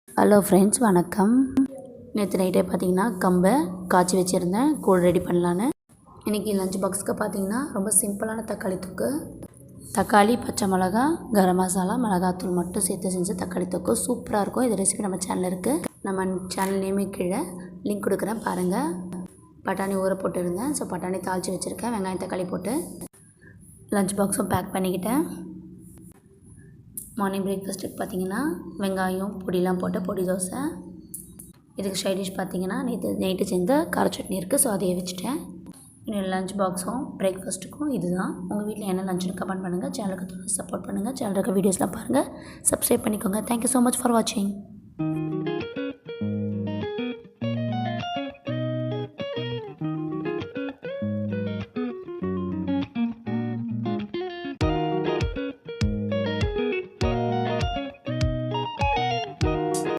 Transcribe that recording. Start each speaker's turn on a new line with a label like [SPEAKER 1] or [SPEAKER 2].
[SPEAKER 1] Hello friends, வணக்கம். நேற்று நைட்டே பார்த்தீங்கன்னா கம்பை காய்ச்சி வச்சுருந்தேன் கூழ் ரெடி பண்ணலான்னு. இன்றைக்கி லஞ்ச் பாக்ஸுக்கு பார்த்தீங்கன்னா ரொம்ப சிம்பிளான தக்காளி தொக்கு, தக்காளி, பச்சை மிளகா, கரம் மசாலா, மிளகாத்தூள் மட்டும் சேர்த்து செஞ்ச தக்காளி தொக்கு சூப்பராக இருக்கும். இது ரெசிபி நம்ம சேனலில் இருக்குது. நம்ம சேனல் நேமே கீழே லிங்க் கொடுக்குறேன் பாருங்கள். பட்டாணி ஊற போட்டு இருந்தேன். ஸோ பட்டாணி தாளித்து வச்சுருக்கேன். வெங்காயம் தக்காளி போட்டு லஞ்ச் பாக்ஸும் பேக் பண்ணிக்கிட்டேன். மார்னிங் பிரேக்ஃபாஸ்ட்டுக்கு பார்த்தீங்கன்னா வெங்காயம் பொடிலாம் போட்டு பொடி தோசை. இதுக்கு சைட் டிஷ் பார்த்தீங்கன்னா நைட்டு செஞ்ச கார சட்னி இருக்குது. ஸோ அதையே வச்சுட்டேன். இன்னும் லஞ்ச் பாக்ஸும் பிரேக்ஃபாஸ்ட்டுக்கும் இதுதான். உங்கள் வீட்டில் என்ன லஞ்சுன்னு கமெண்ட் பண்ணுங்கள். சேனலுக்கு தொடர்ந்து சப்போர்ட் பண்ணுங்கள். சேனல் இருக்க வீடியோஸ்லாம் பாருங்கள். சப்ஸ்கிரைப் பண்ணிக்கோங்க. தேங்க்யூ ஸோ மச் ஃபார் வாட்சிங்.